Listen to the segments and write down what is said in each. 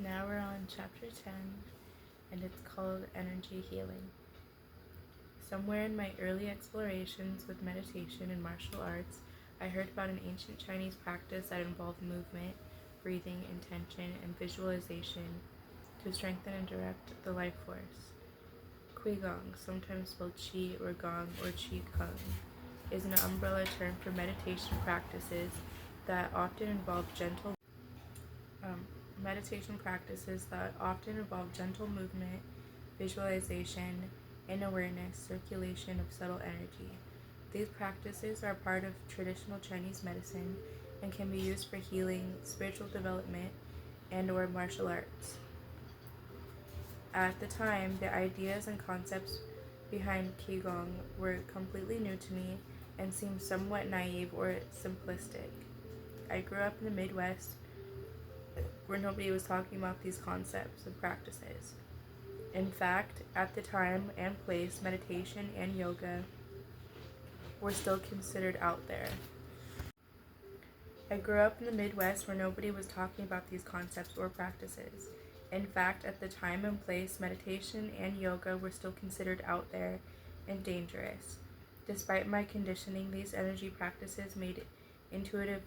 Now we're on chapter 10, and it's called Energy Healing. Somewhere in my early explorations with meditation and martial arts, I heard about an ancient Chinese practice that involved movement, breathing, intention, and visualization to strengthen and direct the life force. Qigong, sometimes spelled Qi or Gong or Qi Kung, is an umbrella term for meditation practices that often involve gentle movement, visualization, and awareness, circulation of subtle energy. These practices are part of traditional Chinese medicine and can be used for healing, spiritual development, and/or martial arts. At the time, the ideas and concepts behind Qigong were completely new to me and seemed somewhat naive or simplistic. I grew up in the Midwest where nobody was talking about these concepts and practices. In fact, at the time and place, meditation and yoga were still considered out there. I grew up in the Midwest where nobody was talking about these concepts or practices. In fact, at the time and place, meditation and yoga were still considered out there and dangerous. Despite my conditioning, these energy practices made intuitive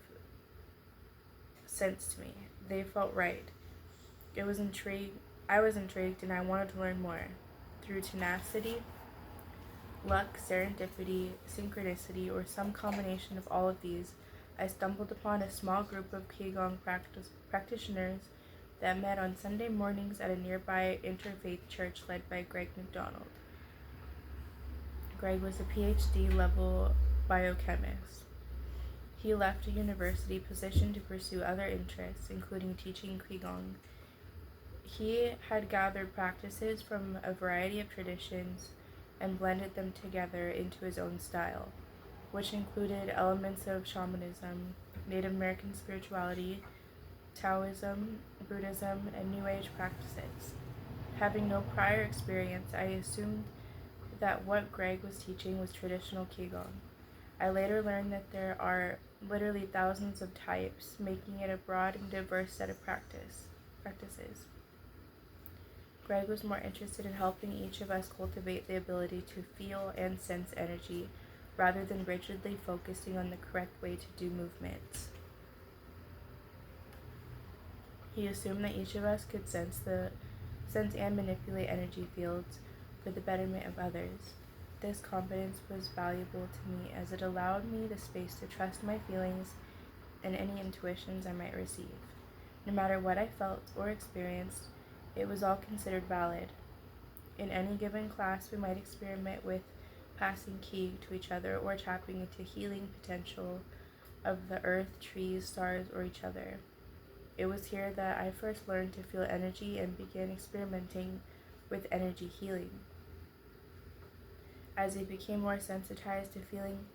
sense to me. They felt right. I was intrigued and I wanted to learn more. Through tenacity, luck, serendipity, synchronicity, or some combination of all of these, I stumbled upon a small group of Qigong practitioners that met on Sunday mornings at a nearby interfaith church led by Greg McDonald. Greg was a PhD level biochemist. He left a university position to pursue other interests, including teaching Qigong. He had gathered practices from a variety of traditions and blended them together into his own style, which included elements of shamanism, Native American spirituality, Taoism, Buddhism, and New Age practices. Having no prior experience, I assumed that what Greg was teaching was traditional Qigong. I later learned that there are literally thousands of types, making it a broad and diverse set of practices. Greg was more interested in helping each of us cultivate the ability to feel and sense energy, rather than rigidly focusing on the correct way to do movements. He assumed that each of us could sense and manipulate energy fields for the betterment of others. This confidence was valuable to me as it allowed me the space to trust my feelings and any intuitions I might receive. No matter what I felt or experienced, it was all considered valid. In any given class, we might experiment with passing ki to each other or tapping into healing potential of the earth, trees, stars, or each other. It was here that I first learned to feel energy and began experimenting with energy healing. As I became more sensitized to feeling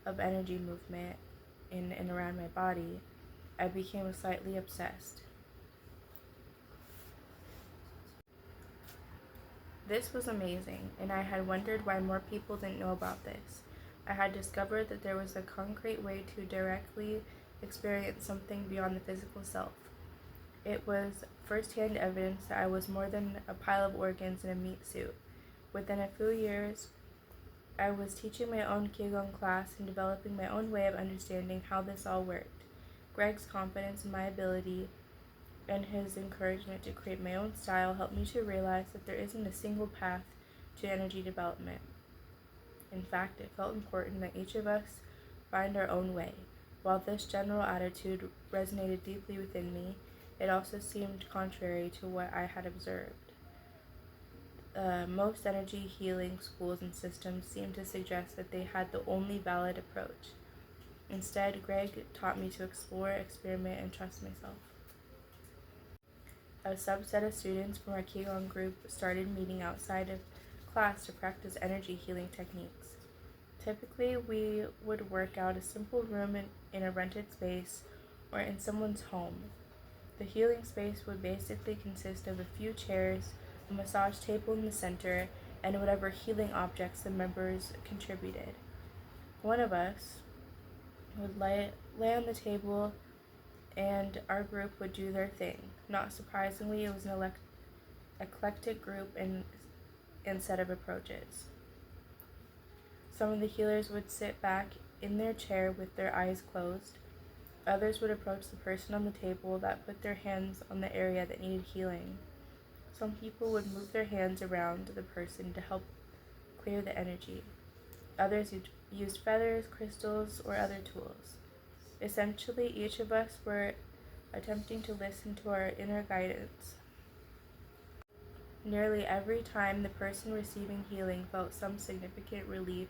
of energy movement in and around my body, I became slightly obsessed. This was amazing, and I had wondered why more people didn't know about this. I had discovered that there was a concrete way to directly experience something beyond the physical self. It was first-hand evidence that I was more than a pile of organs in a meat suit. Within a few years, I was teaching my own Qigong class and developing my own way of understanding how this all worked. Greg's confidence in my ability and his encouragement to create my own style helped me to realize that there isn't a single path to energy development. In fact, it felt important that each of us find our own way. While this general attitude resonated deeply within me, it also seemed contrary to what I had observed. Most energy healing schools and systems seemed to suggest that they had the only valid approach. Instead, Greg taught me to explore, experiment, and trust myself. A subset of students from our Qigong group started meeting outside of class to practice energy healing techniques. Typically, we would work out a simple room in a rented space or in someone's home. The healing space would basically consist of a few chairs, a massage table in the center, and whatever healing objects the members contributed. One of us would lay on the table and our group would do their thing. Not surprisingly, it was an eclectic group and set of approaches. Some of the healers would sit back in their chair with their eyes closed. Others would approach the person on the table that put their hands on the area that needed healing. Some people would move their hands around the person to help clear the energy. Others used feathers, crystals, or other tools. Essentially, each of us were attempting to listen to our inner guidance. Nearly every time the person receiving healing felt some significant relief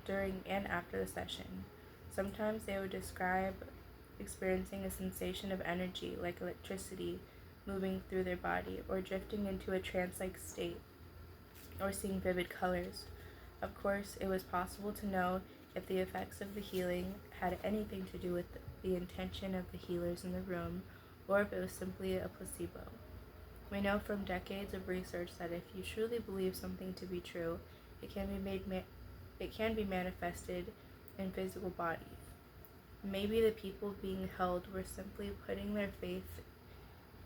during and after the session. Sometimes they would describe experiencing a sensation of energy, like electricity, moving through their body, or drifting into a trance-like state, or seeing vivid colors. Of course, it was possible to know if the effects of the healing had anything to do with the intention of the healers in the room, or if it was simply a placebo. We know from decades of research that if you truly believe something to be true, it can be manifested in physical bodies. Maybe the people being held were simply putting their faith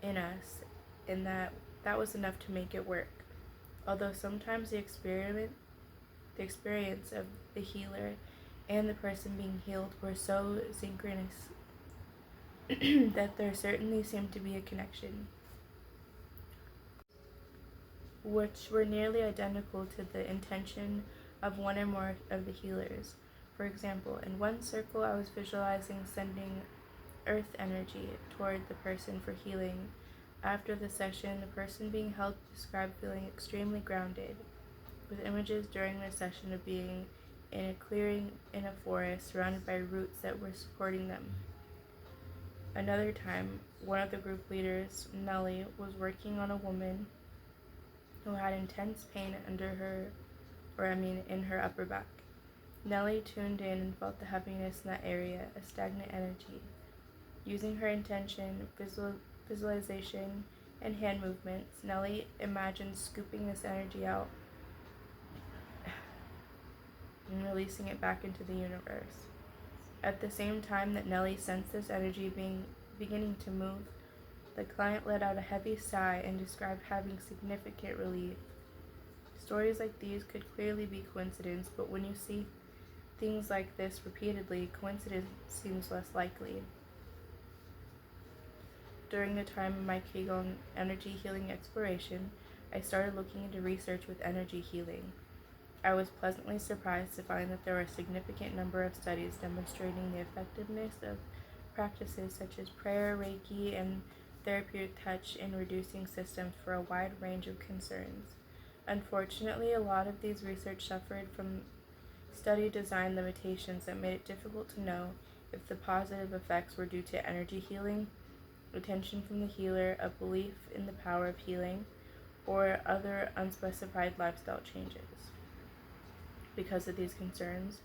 in us, and that was enough to make it work. Although sometimes the experience of the healer and the person being healed were so synchronous that there certainly seemed to be a connection, which were nearly identical to the intention of one or more of the healers. For example, in one circle I was visualizing sending earth energy toward the person for healing. After the session, the person being held described feeling extremely grounded, with images during the session of being in a clearing in a forest surrounded by roots that were supporting them. Another time, one of the group leaders, Nellie, was working on a woman who had intense pain in her upper back. Nellie tuned in and felt the heaviness in that area, a stagnant energy. Using her intention, visualization, and hand movements, Nellie imagined scooping this energy out and releasing it back into the universe. At the same time that Nellie sensed this energy beginning to move, the client let out a heavy sigh and described having significant relief. Stories like these could clearly be coincidence, but when you see things like this repeatedly, coincidence seems less likely. During the time of my Qigong energy healing exploration, I started looking into research with energy healing. I was pleasantly surprised to find that there were a significant number of studies demonstrating the effectiveness of practices such as prayer, Reiki, and therapeutic touch in reducing symptoms for a wide range of concerns. Unfortunately, a lot of these research suffered from study design limitations that made it difficult to know if the positive effects were due to energy healing, attention from the healer, a belief in the power of healing, or other unspecified lifestyle changes. Because of these concerns,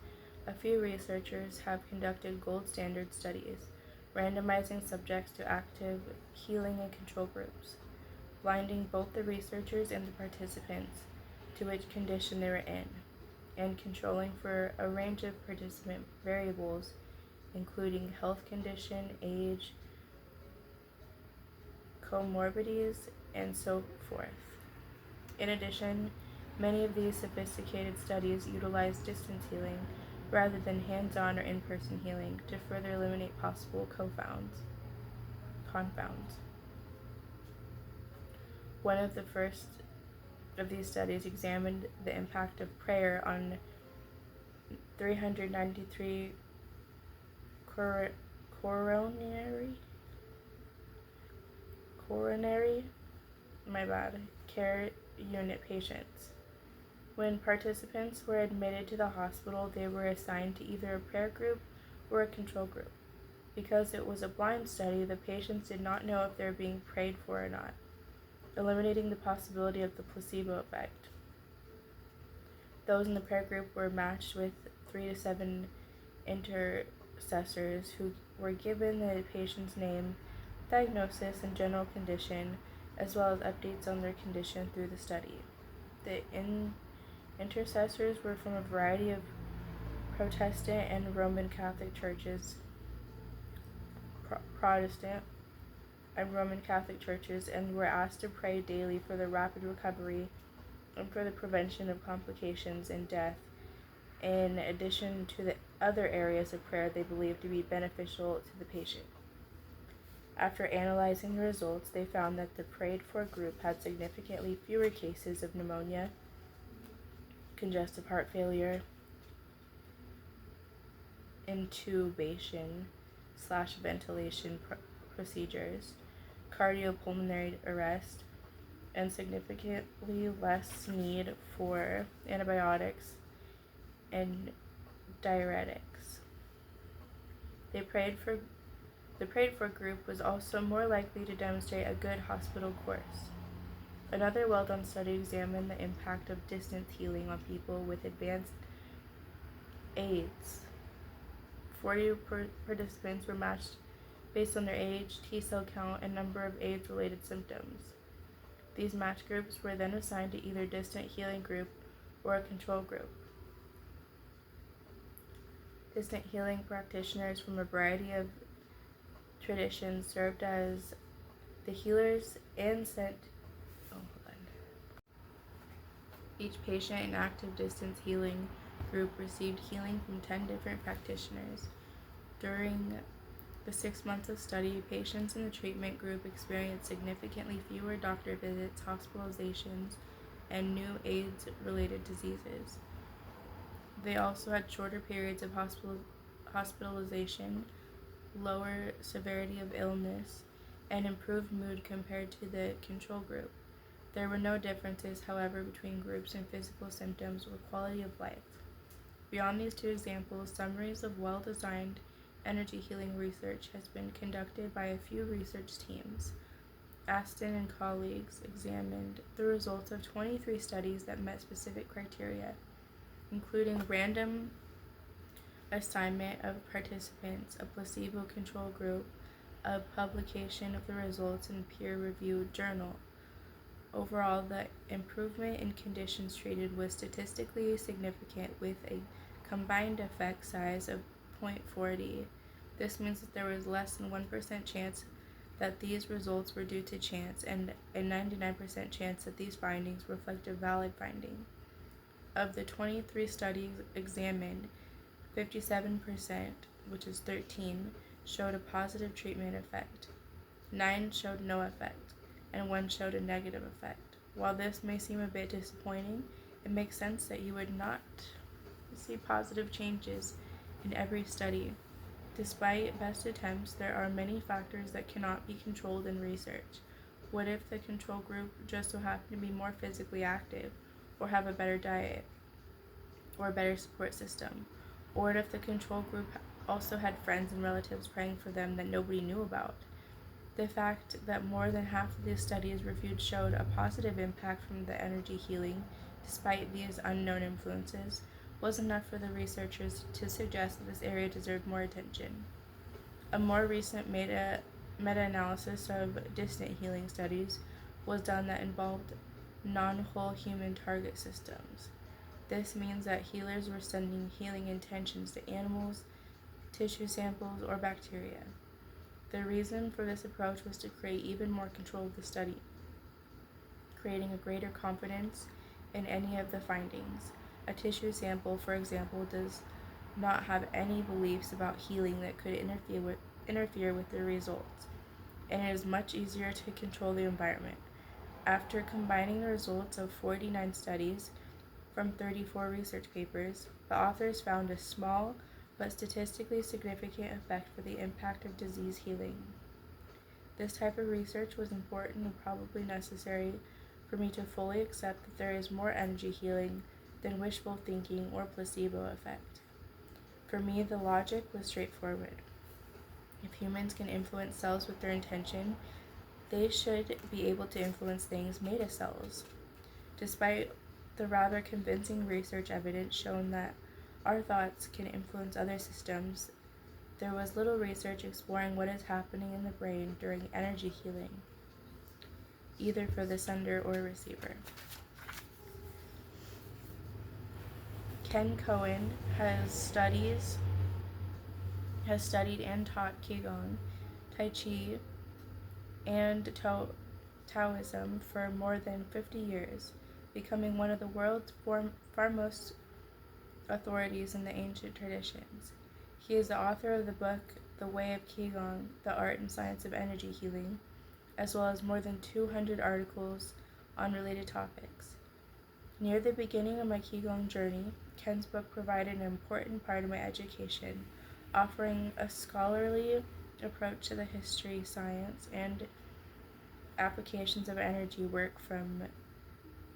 a few researchers have conducted gold standard studies, randomizing subjects to active healing and control groups, blinding both the researchers and the participants to which condition they were in, and controlling for a range of participant variables, including health condition, age, comorbidities, and so forth. In addition, many of these sophisticated studies utilize distance healing rather than hands-on or in-person healing to further eliminate possible confounds. One of the first of these studies examined the impact of prayer on 393 coronary care unit patients. When participants were admitted to the hospital, they were assigned to either a prayer group or a control group. Because it was a blind study, the patients did not know if they were being prayed for or not, eliminating the possibility of the placebo effect. Those in the prayer group were matched with 3 to 7 intercessors who were given the patient's name, diagnosis, and general condition, as well as updates on their condition through the study. The intercessors were from a variety of Protestant and Roman Catholic churches, Protestant and Roman Catholic churches and were asked to pray daily for the rapid recovery and for the prevention of complications and death, in addition to the other areas of prayer they believed to be beneficial to the patient. After analyzing the results, they found that the prayed for group had significantly fewer cases of pneumonia, congestive heart failure, intubation/ventilation procedures, cardiopulmonary arrest, and significantly less need for antibiotics and diuretics. The prayed for group was also more likely to demonstrate a good hospital course. Another well-done study examined the impact of distance healing on people with advanced AIDS. 40 participants were matched based on their age, T-cell count, and number of AIDS-related symptoms. These matched groups were then assigned to either distant healing group or a control group. Distant healing practitioners from a variety of traditions served as the healers and sent each patient in active distance healing group received healing from 10 different practitioners. During the 6 months of study, patients in the treatment group experienced significantly fewer doctor visits, hospitalizations, and new AIDS-related diseases. They also had shorter periods of hospitalization, lower severity of illness, and improved mood compared to the control group. There were no differences, however, between groups in physical symptoms or quality of life. Beyond these two examples, summaries of well-designed energy healing research has been conducted by a few research teams. Aston and colleagues examined the results of 23 studies that met specific criteria, including random assignment of participants, a placebo control group, a publication of the results in a peer-reviewed journal. Overall, the improvement in conditions treated was statistically significant with a combined effect size of 0.40. This means that there was less than 1% chance that these results were due to chance and a 99% chance that these findings reflect a valid finding. Of the 23 studies examined, 57%, which is 13, showed a positive treatment effect. 9 showed no effect, and 1 showed a negative effect. While this may seem a bit disappointing, it makes sense that you would not see positive changes in every study. Despite best attempts, there are many factors that cannot be controlled in research. What if the control group just so happened to be more physically active, or have a better diet, or a better support system? Or what if the control group also had friends and relatives praying for them that nobody knew about? The fact that more than half of the studies reviewed showed a positive impact from the energy healing, despite these unknown influences, was enough for the researchers to suggest that this area deserved more attention. A more recent meta-analysis of distant healing studies was done that involved non-whole human target systems. This means that healers were sending healing intentions to animals, tissue samples, or bacteria. The reason for this approach was to create even more control of the study, creating a greater confidence in any of the findings. A tissue sample, for example, does not have any beliefs about healing that could interfere with the results, and it is much easier to control the environment. After combining the results of 49 studies from 34 research papers, the authors found a small but statistically significant effect for the impact of disease healing. This type of research was important and probably necessary for me to fully accept that there is more energy healing than wishful thinking or placebo effect. For me, the logic was straightforward. If humans can influence cells with their intention, they should be able to influence things made of cells. Despite the rather convincing research evidence showing that our thoughts can influence other systems, there was little research exploring what is happening in the brain during energy healing, either for the sender or receiver. Ken Cohen has studied and taught Qigong Tai Chi, and Taoism for more than 50 years, becoming one of the world's foremost authorities in the ancient traditions. He is the author of the book The Way of Qigong, The Art and Science of Energy Healing, as well as more than 200 articles on related topics. Near the beginning of my Qigong journey, Ken's book provided an important part of my education, offering a scholarly approach to the history, science, and applications of energy work from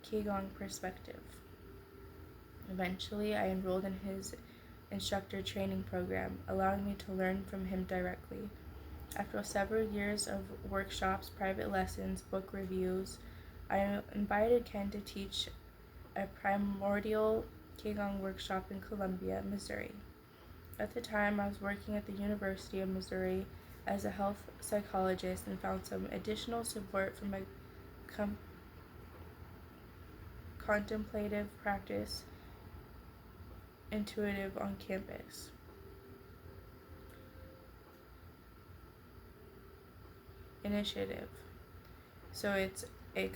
Qigong perspective. Eventually, I enrolled in his instructor training program, allowing me to learn from him directly. After several years of workshops, private lessons, book reviews, I invited Ken to teach a primordial Qigong workshop in Columbia, Missouri. At the time, I was working at the University of Missouri as a health psychologist and found some additional support from a contemplative practice intuitive on campus. Initiative. So it's a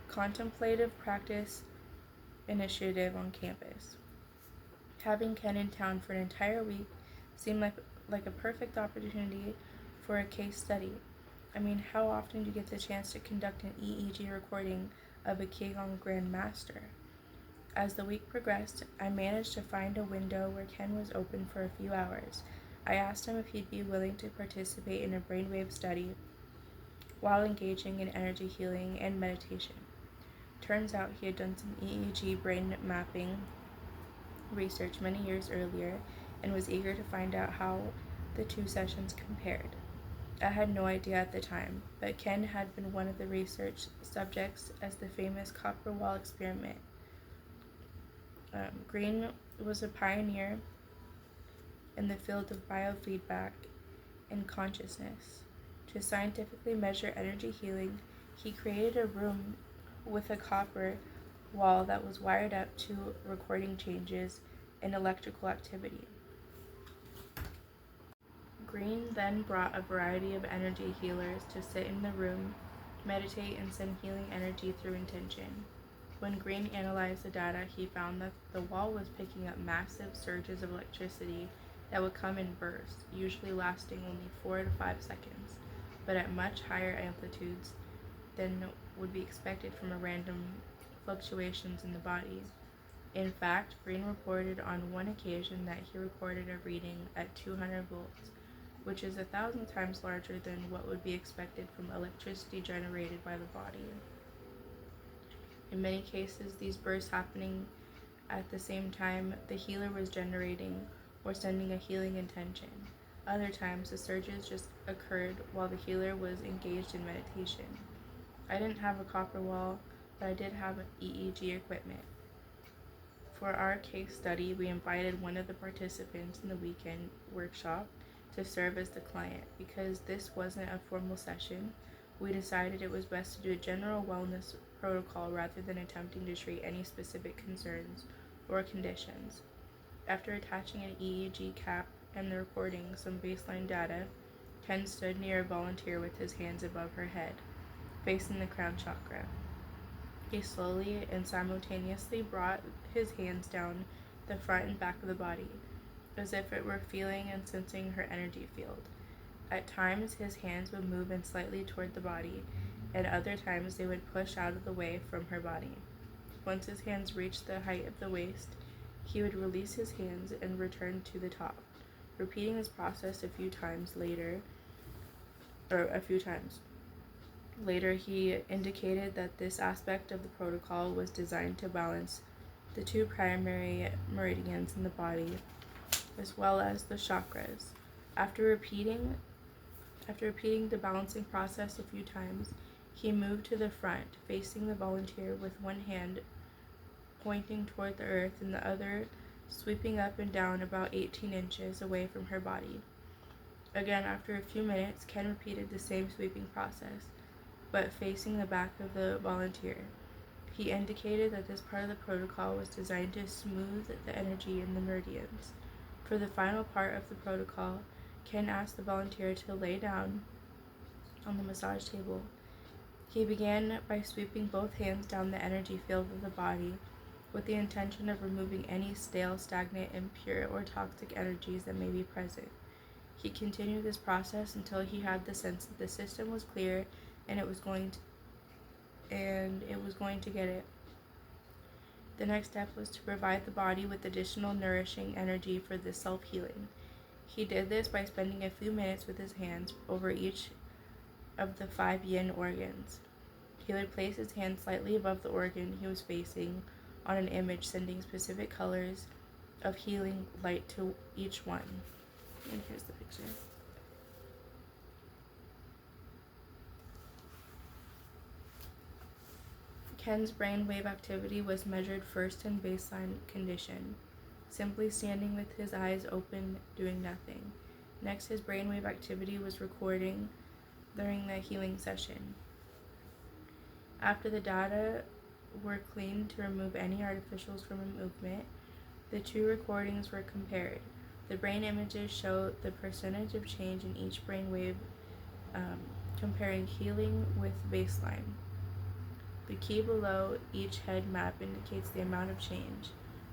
contemplative practice initiative on campus. Having Ken in town for an entire week seemed like a perfect opportunity for a case study. I mean, how often do you get the chance to conduct an EEG recording of a Qigong Grand Master? As the week progressed, I managed to find a window where Ken was open for a few hours. I asked him if he'd be willing to participate in a brainwave study while engaging in energy healing and meditation. Turns out he had done some EEG brain mapping research many years earlier and was eager to find out how the two sessions compared. I had no idea at the time, but Ken had been one of the research subjects as the famous copper wall experiment. Green was a pioneer in the field of biofeedback and consciousness. To scientifically measure energy healing, he created a room with a copper wall that was wired up to recording changes in electrical activity. Green then brought a variety of energy healers to sit in the room, meditate, and send healing energy through intention. When Green analyzed the data, he found that the wall was picking up massive surges of electricity that would come in bursts, usually lasting only 4 to 5 seconds, but at much higher amplitudes than would be expected from random fluctuations in the body. In fact, Green reported on one occasion that he recorded a reading at 200 volts, which is 1,000 times larger than what would be expected from electricity generated by the body. In many cases, these bursts happening at the same time the healer was generating or sending a healing intention. Other times, the surges just occurred while the healer was engaged in meditation. I didn't have a copper wall, but I did have EEG equipment. For our case study, we invited one of the participants in the weekend workshop to serve as the client. Because this wasn't a formal session, we decided it was best to do a general wellness protocol rather than attempting to treat any specific concerns or conditions. After attaching an EEG cap and the recording some baseline data, Ken stood near a volunteer with his hands above her head, facing the crown chakra. He slowly and simultaneously brought his hands down the front and back of the body, as if it were feeling and sensing her energy field. At times, his hands would move in slightly toward the body, and other times they would push out of the way from her body. Once his hands reached the height of the waist, he would release his hands and return to the top, repeating this process a few times. Later, he indicated that this aspect of the protocol was designed to balance the two primary meridians in the body, as well as the chakras. After repeating the balancing process a few times, he moved to the front, facing the volunteer with one hand pointing toward the earth and the other sweeping up and down about 18 inches away from her body. Again, after a few minutes, Ken repeated the same sweeping process, but facing the back of the volunteer. He indicated that this part of the protocol was designed to smooth the energy in the meridians. For the final part of the protocol, Ken asked the volunteer to lay down on the massage table. He began by sweeping both hands down the energy field of the body with the intention of removing any stale, stagnant, impure, or toxic energies that may be present. He continued this process until he had the sense that the system was clear and it was going to get it. The next step was to provide the body with additional nourishing energy for this self-healing. He did this by spending a few minutes with his hands over each of the 5 yin organs. He would place his hand slightly above the organ he was facing on an image, sending specific colors of healing light to each one. And here's the picture. Ken's brainwave activity was measured first in baseline condition, simply standing with his eyes open, doing nothing. Next, his brainwave activity was recording during the healing session. After the data were cleaned to remove any artificials from a movement, the 2 recordings were compared. The brain images show the percentage of change in each brainwave, comparing healing with baseline. The key below each head map indicates the amount of change.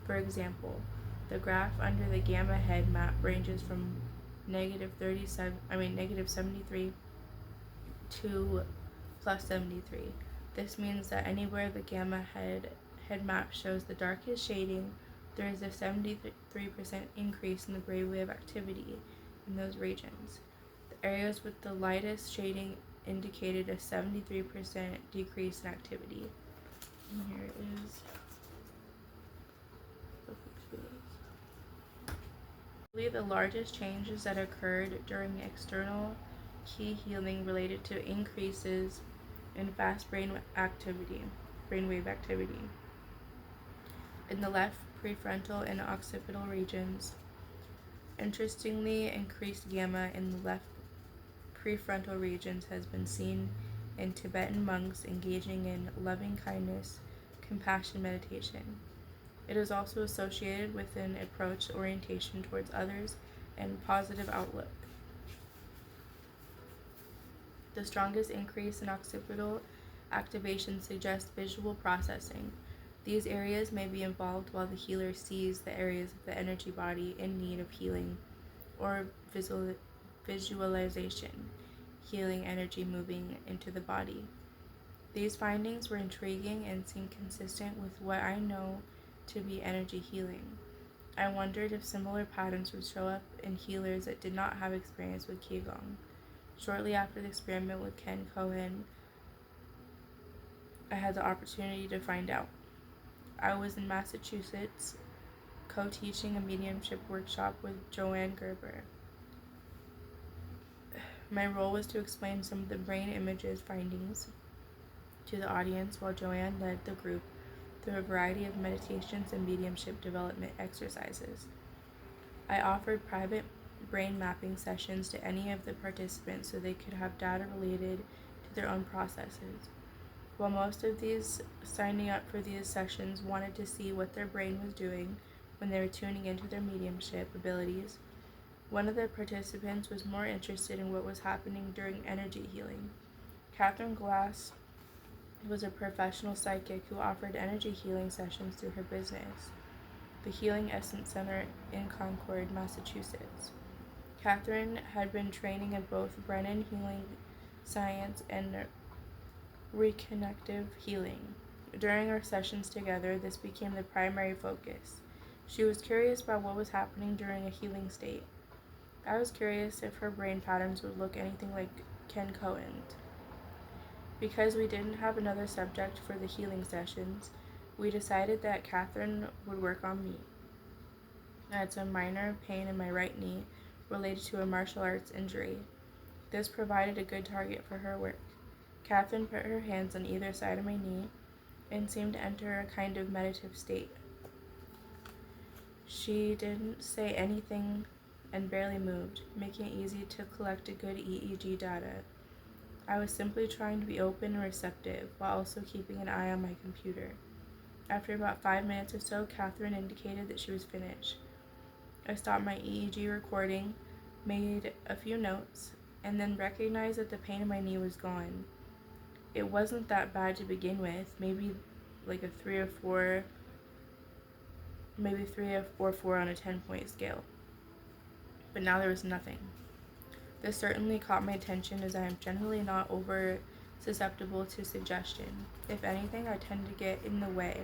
For example, the graph under the gamma head map ranges from negative 73 to plus 73. This means that anywhere the gamma head map shows the darkest shading, there is a 73% increase in the brainwave activity in those regions. The areas with the lightest shading indicated a 73% decrease in activity. And here it is. The largest changes that occurred during external key healing related to increases in fast brainwave activity in the left prefrontal and occipital regions. Interestingly, increased gamma in the left prefrontal regions has been seen in Tibetan monks engaging in loving kindness, compassion meditation. It is also associated with an approach orientation towards others and positive outlook. The strongest increase in occipital activation suggests visual processing. These areas may be involved while the healer sees the areas of the energy body in need of healing or visualization, healing energy moving into the body. These findings were intriguing and seemed consistent with what I know to be energy healing. I wondered if similar patterns would show up in healers that did not have experience with Qigong. Shortly after the experiment with Ken Cohen, I had the opportunity to find out. I was in Massachusetts, co-teaching a mediumship workshop with Joanne Gerber. My role was to explain some of the brain images findings to the audience while Joanne led the group through a variety of meditations and mediumship development exercises. I offered private brain mapping sessions to any of the participants so they could have data related to their own processes. While most of these signing up for these sessions wanted to see what their brain was doing when they were tuning into their mediumship abilities, one of the participants was more interested in what was happening during energy healing. Catherine Glass was a professional psychic who offered energy healing sessions through her business, the Healing Essence Center in Concord, Massachusetts. Catherine had been training in both Brennan healing science and reconnective healing. During our sessions together, this became the primary focus. She was curious about what was happening during a healing state. I was curious if her brain patterns would look anything like Ken Cohen's. Because we didn't have another subject for the healing sessions, we decided that Catherine would work on me. I had some minor pain in my right knee related to a martial arts injury. This provided a good target for her work. Catherine put her hands on either side of my knee and seemed to enter a kind of meditative state. She didn't say anything and barely moved, making it easy to collect a good EEG data. I was simply trying to be open and receptive while also keeping an eye on my computer. After about 5 minutes or so, Catherine indicated that she was finished. I stopped my EEG recording, made a few notes, and then recognized that the pain in my knee was gone. It wasn't that bad to begin with, maybe like a 3 or 4, maybe 3 or 4 on a 10-point scale. But now there was nothing. This certainly caught my attention, as I am generally not over susceptible to suggestion. If anything, I tend to get in the way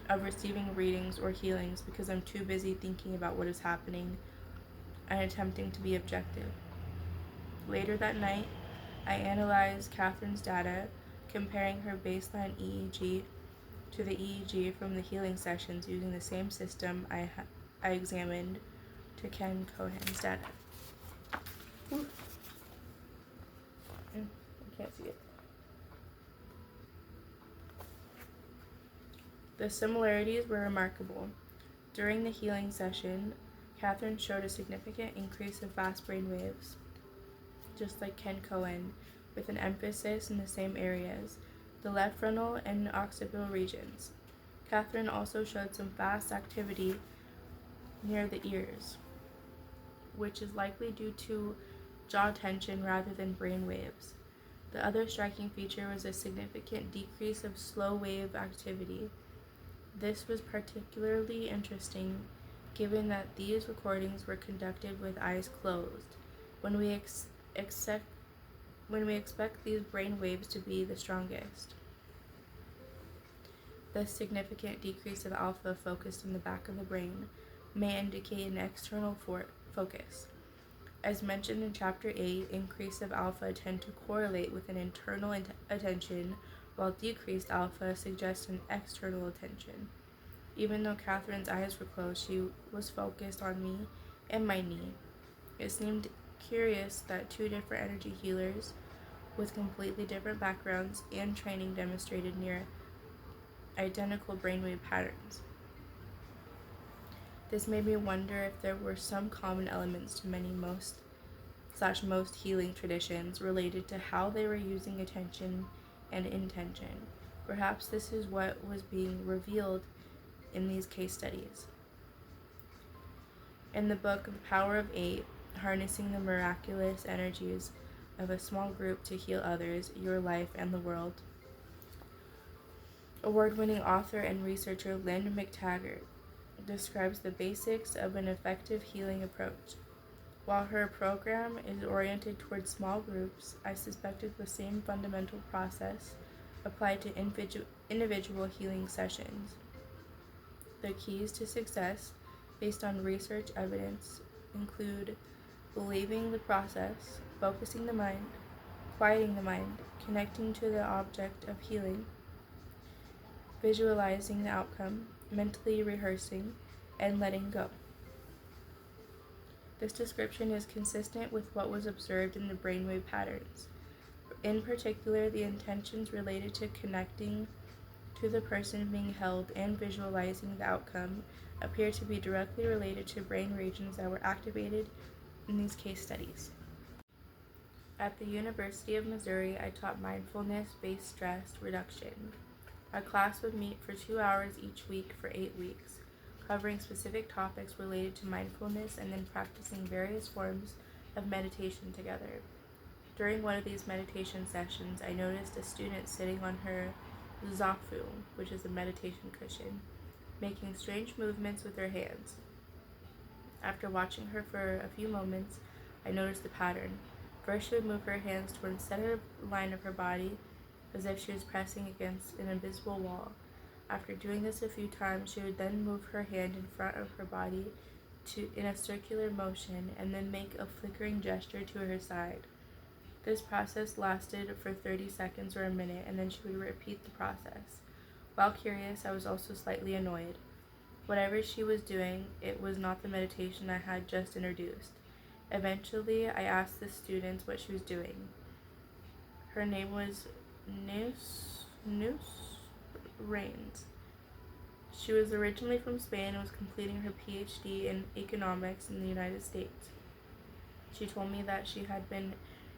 of receiving readings or healings because I'm too busy thinking about what is happening and attempting to be objective. Later that night, I analyzed Catherine's data, comparing her baseline EEG to the EEG from the healing sessions using the same system I examined to Ken Cohen's data. Ooh. I can't see it. The similarities were remarkable. During the healing session, Catherine showed a significant increase of fast brain waves, just like Ken Cohen, with an emphasis in the same areas, the left frontal and occipital regions. Catherine also showed some fast activity near the ears, which is likely due to jaw tension rather than brain waves. The other striking feature was a significant decrease of slow wave activity. This was particularly interesting given that these recordings were conducted with eyes closed, when we expect these brain waves to be the strongest. This significant decrease of alpha focused in the back of the brain may indicate an external focus. As mentioned in Chapter 8, increase of alpha tend to correlate with an internal attention, while decreased alpha suggests an external attention. Even though Catherine's eyes were closed, she was focused on me and my knee. It seemed curious that two different energy healers with completely different backgrounds and training demonstrated near identical brainwave patterns. This made me wonder if there were some common elements to most healing traditions related to how they were using attention and intention. Perhaps this is what was being revealed in these case studies. In the book The Power of Eight, Harnessing the Miraculous Energies of a Small Group to Heal Others, Your Life, and the World, award-winning author and researcher Lynn McTaggart describes the basics of an effective healing approach. While her program is oriented towards small groups, I suspected the same fundamental process applied to individual healing sessions. The keys to success, based on research evidence, include believing the process, focusing the mind, quieting the mind, connecting to the object of healing, visualizing the outcome, mentally rehearsing, and letting go. This description is consistent with what was observed in the brainwave patterns. In particular, the intentions related to connecting to the person being held and visualizing the outcome appear to be directly related to brain regions that were activated in these case studies. At the University of Missouri, I taught mindfulness-based stress reduction. Our class would meet for 2 hours each week for 8 weeks, covering specific topics related to mindfulness and then practicing various forms of meditation together. During one of these meditation sessions, I noticed a student sitting on her zafu, which is a meditation cushion, making strange movements with her hands. After watching her for a few moments, I noticed the pattern. First, she would move her hands toward the center line of her body, as if she was pressing against an invisible wall. After doing this a few times, she would then move her hand in front of her body in a circular motion and then make a flickering gesture to her side. This process lasted for 30 seconds or a minute, and then she would repeat the process. While curious, I was also slightly annoyed. Whatever she was doing, it was not the meditation I had just introduced. Eventually, I asked the students what she was doing. Her name was Nus Rains. She was originally from Spain and was completing her PhD in economics in the United States. She told me that she had been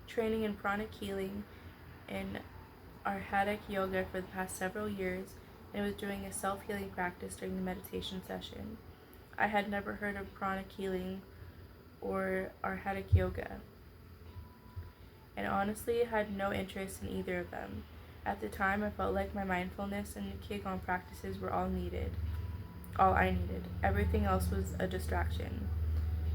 training in pranic healing and Arhatic yoga for the past several years and was doing a self-healing practice during the meditation session. I had never heard of pranic healing or Hatha Yoga, and honestly had no interest in either of them. At the time, I felt like my mindfulness and Qigong practices were all I needed. Everything else was a distraction.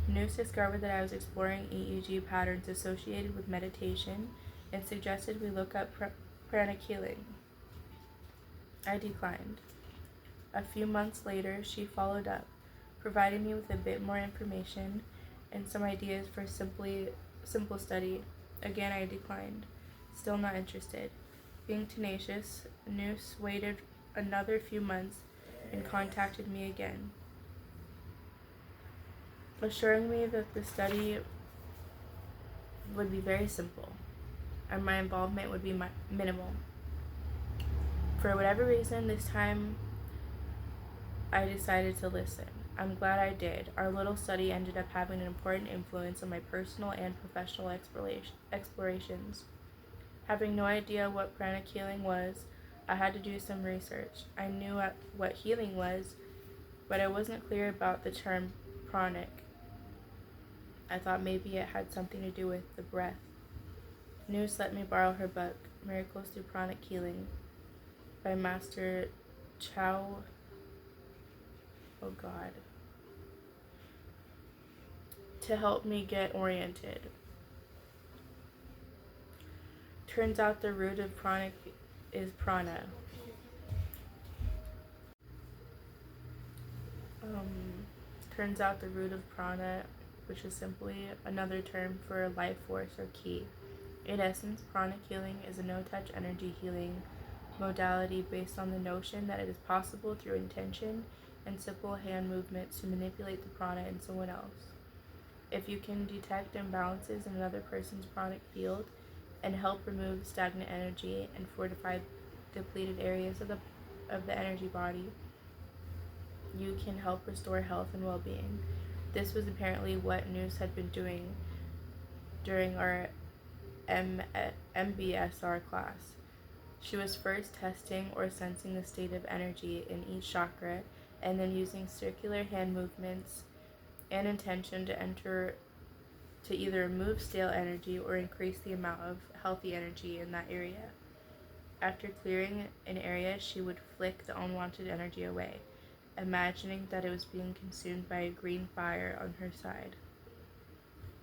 Noose discovered that I was exploring EEG patterns associated with meditation and suggested we look up pranic healing. I declined. A few months later, she followed up, providing me with a bit more information and some ideas for simple study. Again, I declined. Still not interested. Being tenacious, Noose waited another few months and contacted me again, assuring me that the study would be very simple and my involvement would be minimal. For whatever reason, this time I decided to listen. I'm glad I did. Our little study ended up having an important influence on my personal and professional explorations. Having no idea what pranic healing was, I had to do some research. I knew what healing was, but I wasn't clear about the term pranic. I thought maybe it had something to do with the breath. Noose let me borrow her book, Miracles Through Pranic Healing, by Master Chow. Oh God. To help me get oriented. Turns out the root of pranic is prana. Turns out the root of prana, which is simply another term for life force or ki. In essence, pranic healing is a no-touch energy healing modality based on the notion that it is possible through intention and simple hand movements to manipulate the prana in someone else. If you can detect imbalances in another person's pranic field and help remove stagnant energy and fortify depleted areas of the energy body, you can help restore health and well-being. This was apparently what Noose had been doing during our MBSR class. She was first testing or sensing the state of energy in each chakra and then using circular hand movements and intention to either remove stale energy or increase the amount of healthy energy in that area. After clearing an area, she would flick the unwanted energy away, imagining that it was being consumed by a green fire on her side.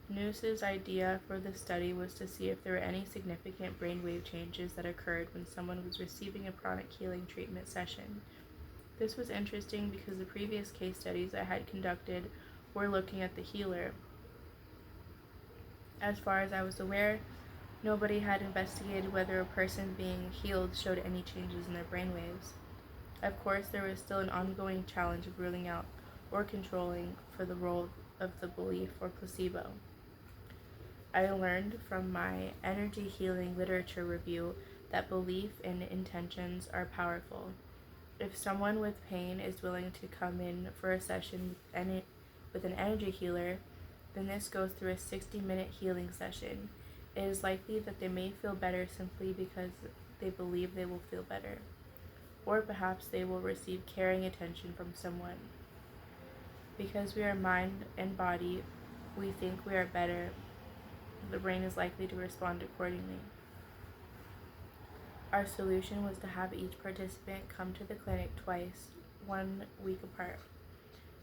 Noose's idea for the study was to see if there were any significant brainwave changes that occurred when someone was receiving a pranic healing treatment session. This was interesting because the previous case studies I had conducted were looking at the healer. As far as I was aware, nobody had investigated whether a person being healed showed any changes in their brainwaves. Of course, there was still an ongoing challenge of ruling out or controlling for the role of the belief or placebo. I learned from my energy healing literature review that belief and intentions are powerful. If someone with pain is willing to come in for a session with an energy healer, then this goes through a 60-minute healing session. It is likely that they may feel better simply because they believe they will feel better. Or perhaps they will receive caring attention from someone. Because we are mind and body, we think we are better. The brain is likely to respond accordingly. Our solution was to have each participant come to the clinic twice, 1 week apart.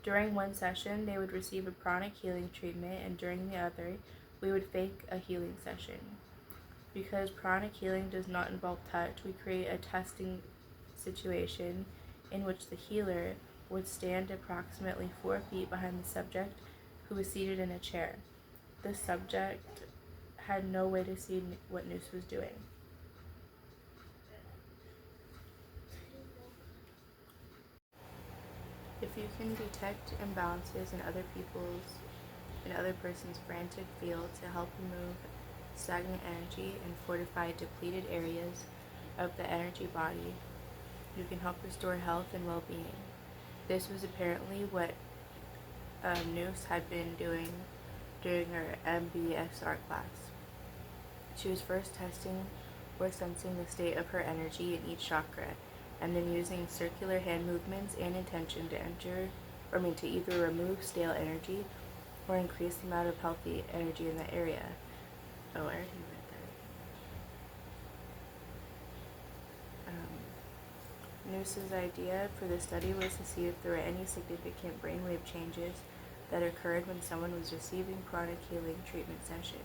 During one session, they would receive a pranic healing treatment, and during the other, we would fake a healing session. Because pranic healing does not involve touch, we create a testing situation in which the healer would stand approximately 4 feet behind the subject who was seated in a chair. The subject had no way to see what Noose was doing. If you can detect imbalances in other person's frantic field to help remove stagnant energy and fortify depleted areas of the energy body, you can help restore health and well-being. This was apparently what Noose had been doing during her MBSR class. She was first testing or sensing the state of her energy in each chakra, and then using circular hand movements and intention to either remove stale energy or increase the amount of healthy energy in the area. Oh, I already read that. Noose's idea for the study was to see if there were any significant brainwave changes that occurred when someone was receiving chronic healing treatment session.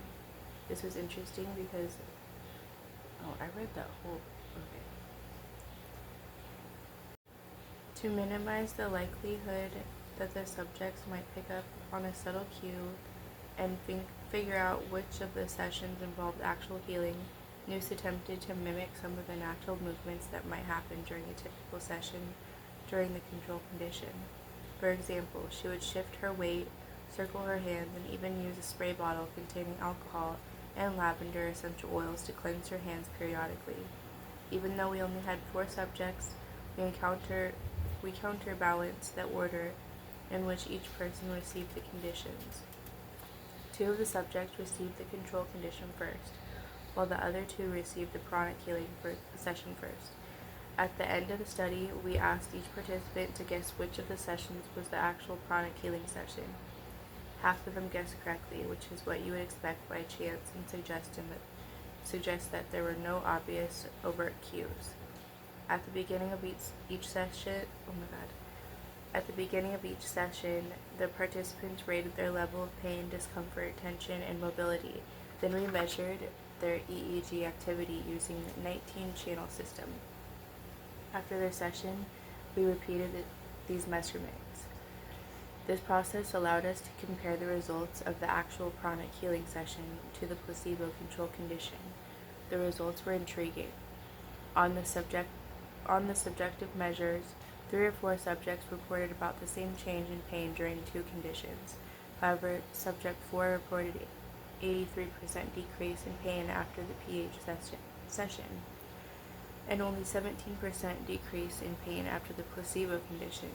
This was interesting because, I read that whole, okay. To minimize the likelihood that the subjects might pick up on a subtle cue and figure out which of the sessions involved actual healing, Noose attempted to mimic some of the natural movements that might happen during a typical session during the control condition. For example, she would shift her weight, circle her hands, and even use a spray bottle containing alcohol and lavender essential oils to cleanse her hands periodically. Even though we only had 4 subjects, we counterbalanced the order in which each person received the conditions. 2 of the subjects received the control condition first, while the other 2 received the pranic healing session first. At the end of the study, we asked each participant to guess which of the sessions was the actual pranic healing session. Half of them guessed correctly, which is what you would expect by chance and suggests that there were no obvious overt cues. At the beginning of each session, the participants rated their level of pain, discomfort, tension, and mobility. Then we measured their EEG activity using the 19-channel system. After their session, we repeated these measurements. This process allowed us to compare the results of the actual pranic healing session to the placebo control condition. The results were intriguing. On the subjective measures, 3 or 4 subjects reported about the same change in pain during 2 conditions. However, subject 4 reported 83% decrease in pain after the pH session, and only 17% decrease in pain after the placebo condition.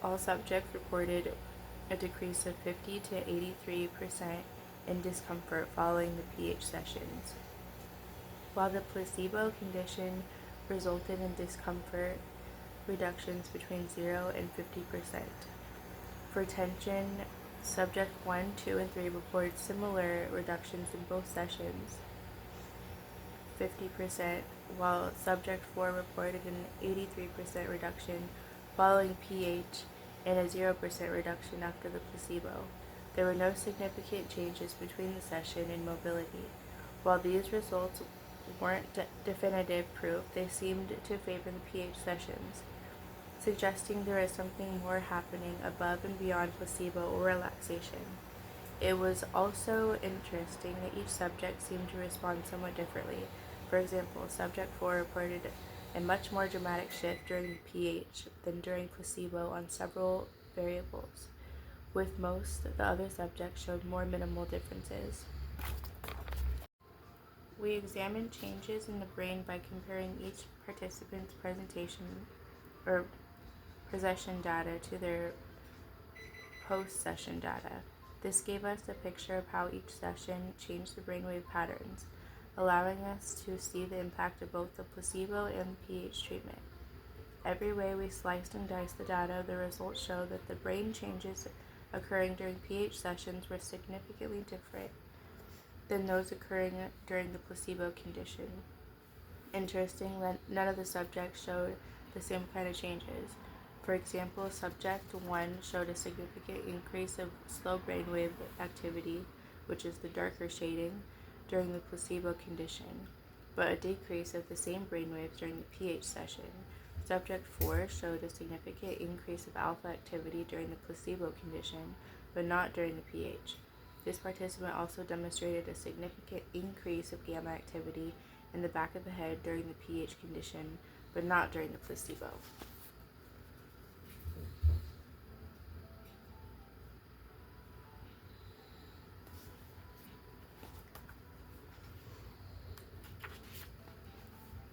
All subjects reported a decrease of 50 to 83% in discomfort following the pH sessions, while the placebo condition resulted in discomfort reductions between 0 and 50%. For tension, subject 1, 2, and 3 reported similar reductions in both sessions, 50%, while subject 4 reported an 83% reduction following pH and a 0% reduction after the placebo. There were no significant changes between the session and mobility. While these results weren't definitive proof, they seemed to favor the pH sessions, suggesting there is something more happening above and beyond placebo or relaxation. It was also interesting that each subject seemed to respond somewhat differently. For example, subject 4 reported a much more dramatic shift during the pH than during placebo on several variables, with most of the other subjects showed more minimal differences. We examined changes in the brain by comparing each participant's possession data to their post-session data. This gave us a picture of how each session changed the brainwave patterns, allowing us to see the impact of both the placebo and the pH treatment. Every way we sliced and diced the data, the results showed that the brain changes occurring during pH sessions were significantly different than those occurring during the placebo condition. Interesting, none of the subjects showed the same kind of changes. For example, subject 1 showed a significant increase of slow brainwave activity, which is the darker shading, during the placebo condition, but a decrease of the same brainwaves during the pH session. Subject 4 showed a significant increase of alpha activity during the placebo condition, but not during the pH. This participant also demonstrated a significant increase of gamma activity in the back of the head during the pH condition, but not during the placebo.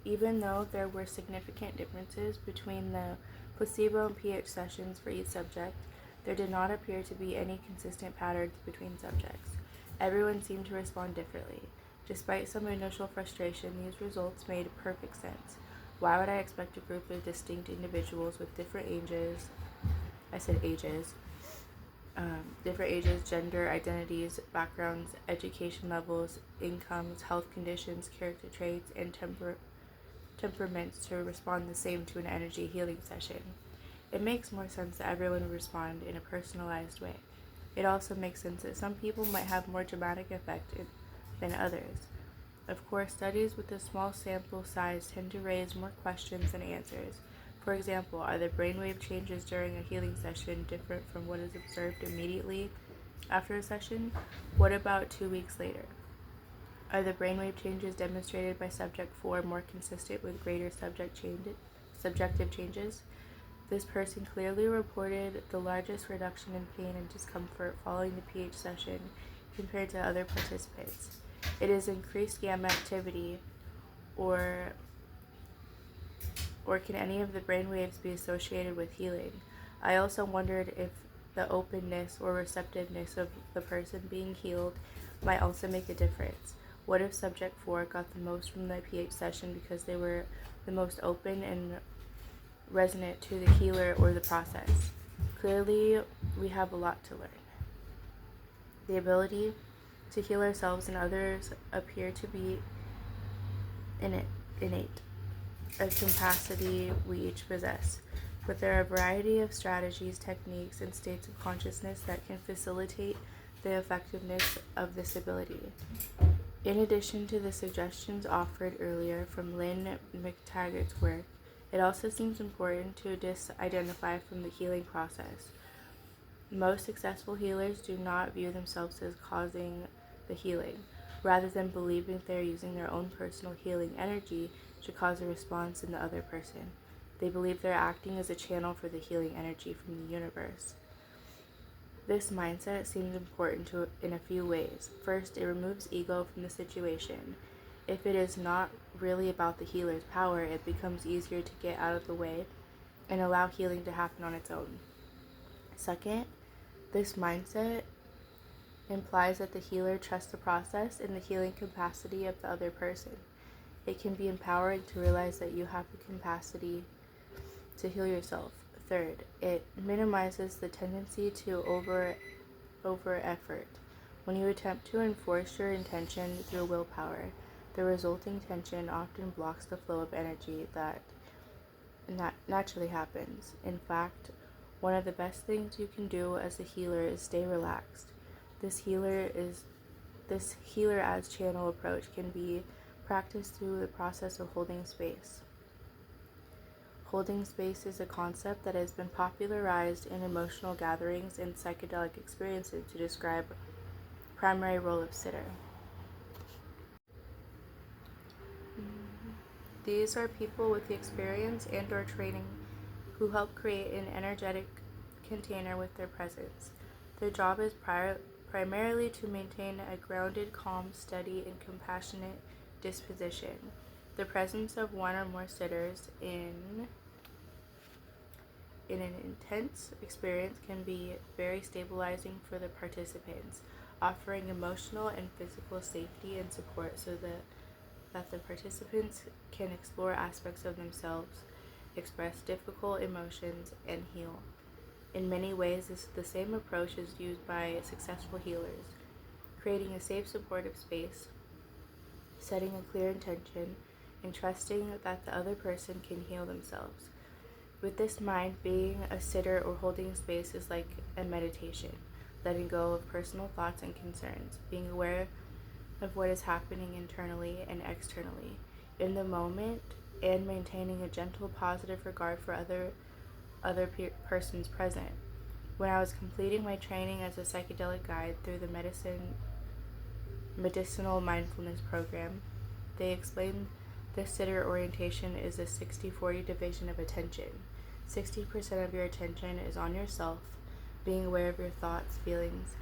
Even though there were significant differences between the placebo and pH sessions for each subject, there did not appear to be any consistent patterns between subjects. Everyone seemed to respond differently. Despite some initial frustration, these results made perfect sense. Why would I expect a group of distinct individuals with different ages different ages, gender, identities, backgrounds, education levels, incomes, health conditions, character traits, and temperaments to respond the same to an energy healing session. It makes more sense that everyone would respond in a personalized way. It also makes sense that some people might have more dramatic effect than others. Of course, studies with a small sample size tend to raise more questions than answers. For example, are the brainwave changes during a healing session different from what is observed immediately after a session? What about 2 weeks later? Are the brainwave changes demonstrated by subject 4 more consistent with greater subjective changes? This person clearly reported the largest reduction in pain and discomfort following the pH session compared to other participants. It is increased gamma activity, or can any of the brain waves be associated with healing? I also wondered if the openness or receptiveness of the person being healed might also make a difference. What if subject 4 got the most from the pH session because they were the most open and resonant to the healer or the process? Clearly, we have a lot to learn. The ability to heal ourselves and others appear to be innate, a capacity we each possess. But there are a variety of strategies, techniques, and states of consciousness that can facilitate the effectiveness of this ability. In addition to the suggestions offered earlier from Lynn McTaggart's work, it also seems important to disidentify from the healing process. Most successful healers do not view themselves as causing the healing, rather than believing they are using their own personal healing energy to cause a response in the other person. They believe they're acting as a channel for the healing energy from the universe. This mindset seems important in a few ways. First, it removes ego from the situation. If it is not really about the healer's power, it becomes easier to get out of the way and allow healing to happen on its own. Second, this mindset implies that the healer trusts the process and the healing capacity of the other person. It can be empowering to realize that you have the capacity to heal yourself. Third, it minimizes the tendency to over effort. When you attempt to enforce your intention through willpower, the resulting tension often blocks the flow of energy that naturally happens. In fact, one of the best things you can do as a healer is stay relaxed. This healer as channel approach can be practiced through the process of holding space. Holding space is a concept that has been popularized in emotional gatherings and psychedelic experiences to describe the primary role of sitter. These are people with the experience and/or training who help create an energetic container with their presence. Their job is primarily to maintain a grounded, calm, steady, and compassionate disposition. The presence of one or more sitters in an intense experience can be very stabilizing for the participants, offering emotional and physical safety and support so that the participants can explore aspects of themselves, express difficult emotions, and heal. In many ways, the same approach is used by successful healers, creating a safe, supportive space, setting a clear intention, and trusting that the other person can heal themselves. With this mind, being a sitter or holding space is like a meditation, letting go of personal thoughts and concerns, being aware of what is happening internally and externally in the moment, and maintaining a gentle, positive regard for other persons present. When I was completing my training as a psychedelic guide through the medicinal mindfulness program, they explained this sitter orientation is a 60-40 division of attention. 60% of your attention is on yourself, being aware of your thoughts, feelings,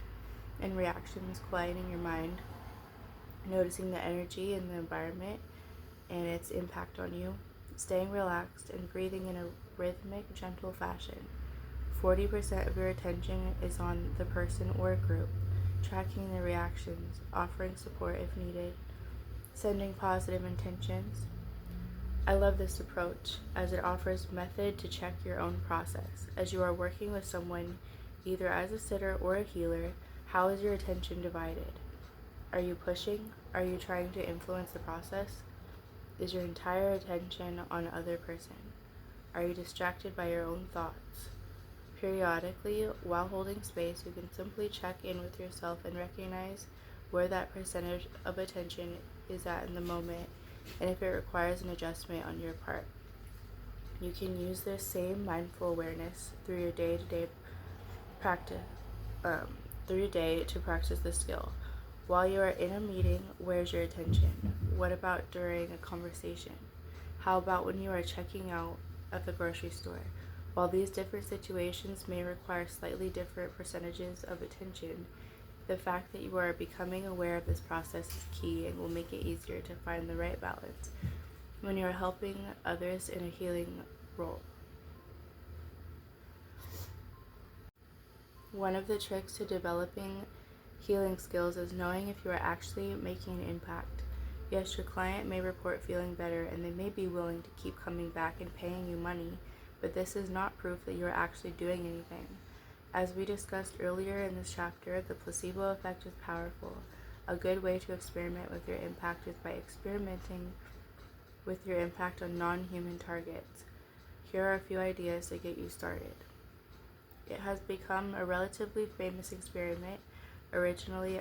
and reactions, quieting your mind, noticing the energy in the environment and its impact on you, staying relaxed, and breathing in a rhythmic, gentle fashion. 40% of your attention is on the person or group, tracking their reactions, offering support if needed, sending positive intentions. I love this approach as it offers method to check your own process. As you are working with someone, Either as a sitter or a healer, how is your attention divided? Are you pushing? Are you trying to influence the process? Is your entire attention on the other person? Are you distracted by your own thoughts? Periodically, while holding space, you can simply check in with yourself and recognize where that percentage of attention is at in the moment and if it requires an adjustment on your part. You can use this same mindful awareness through your day-to-day practice, through your day to practice the skill. While you are in a meeting, where's your attention? What about during a conversation? How about when you are checking out at the grocery store? While these different situations may require slightly different percentages of attention, the fact that you are becoming aware of this process is key and will make it easier to find the right balance when you are helping others in a healing role. One of the tricks to developing healing skills is knowing if you are actually making an impact. Yes, your client may report feeling better and they may be willing to keep coming back and paying you money, but this is not proof that you are actually doing anything. As we discussed earlier in this chapter, the placebo effect is powerful. A good way to experiment with your impact is by experimenting with your impact on non-human targets. Here are a few ideas to get you started. It has become a relatively famous experiment, originally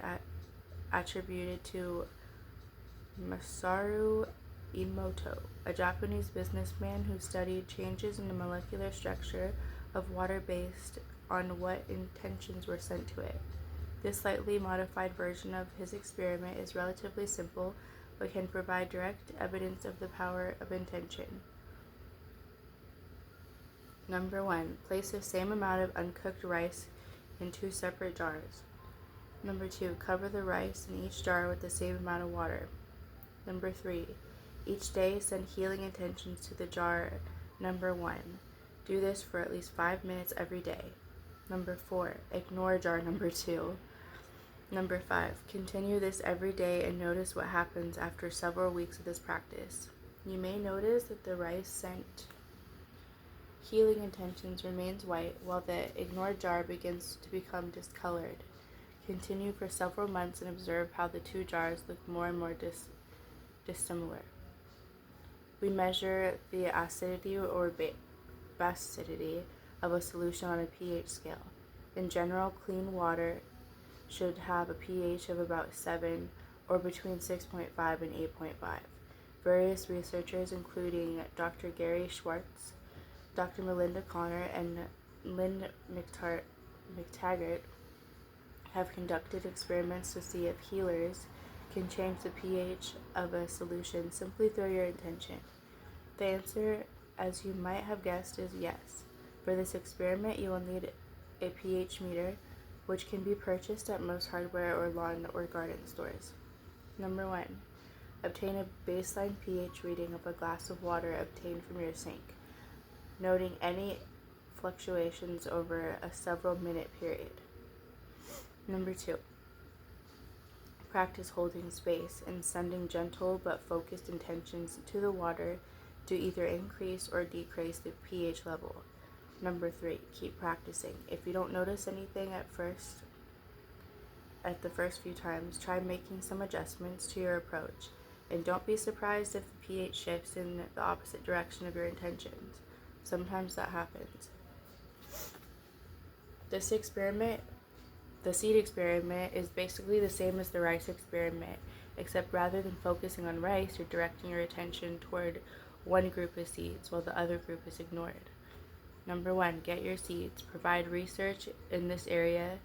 attributed to Masaru Emoto, a Japanese businessman who studied changes in the molecular structure of water based on what intentions were sent to it. This slightly modified version of his experiment is relatively simple, but can provide direct evidence of the power of intention. Number 1. Place the same amount of uncooked rice in 2 separate jars. Number 2. Cover the rice in each jar with the same amount of water. Number 3. Each day send healing intentions to the jar number 1. Do this for at least 5 minutes every day. Number 4. Ignore jar number 2. Number 5. Continue this every day and notice what happens after several weeks of this practice. You may notice that the rice sent healing intentions remains white while the ignored jar begins to become discolored. Continue for several months and observe how the 2 jars look more and more dissimilar. We measure the acidity or basicity of a solution on a pH scale. In general, clean water should have a pH of about 7 or between 6.5 and 8.5. Various researchers, including Dr. Gary Schwartz, Dr. Melinda Connor, and Lynn McTaggart, have conducted experiments to see if healers can change the pH of a solution simply through your intention. The answer, as you might have guessed, is yes. For this experiment, you will need a pH meter, which can be purchased at most hardware or lawn or garden stores. Number 1. Obtain a baseline pH reading of a glass of water obtained from your sink, noting any fluctuations over a several-minute period. Number 2. Practice holding space and sending gentle but focused intentions to the water to either increase or decrease the pH level. Number 3. Keep practicing. If you don't notice anything at the first few times, try making some adjustments to your approach, and don't be surprised if the pH shifts in the opposite direction of your intentions. Sometimes that happens. This experiment, the seed experiment, is basically the same as the rice experiment, except rather than focusing on rice, you're directing your attention toward one group of seeds while the other group is ignored. Number 1, get your seeds. Provide research in this area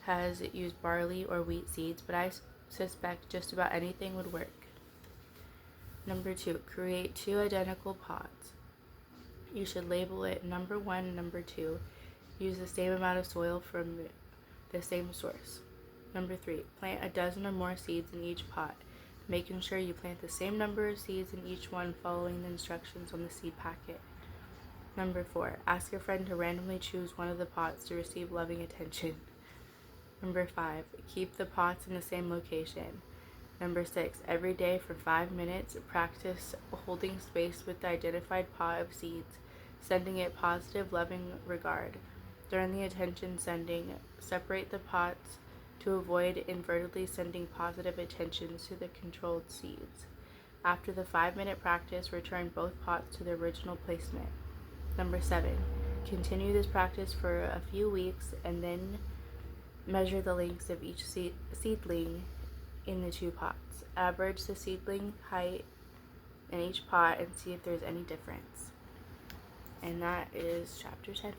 has used barley or wheat seeds, but I suspect just about anything would work. Number 2, create 2 identical pots. You should label it number 1 and number 2. Use the same amount of soil from the same source. Number 3, plant a dozen or more seeds in each pot, making sure you plant the same number of seeds in each one following the instructions on the seed packet. Number 4, ask a friend to randomly choose one of the pots to receive loving attention. Number 5, keep the pots in the same location. Number 6, every day for 5 minutes, practice holding space with the identified pot of seeds, sending it positive, loving regard. During the attention sending, separate the pots to avoid inadvertently sending positive attentions to the controlled seeds. After the 5-minute practice, return both pots to their original placement. Number 7. Continue this practice for a few weeks and then measure the lengths of each seedling in the 2 pots. Average the seedling height in each pot and see if there's any difference. And that is chapter 10.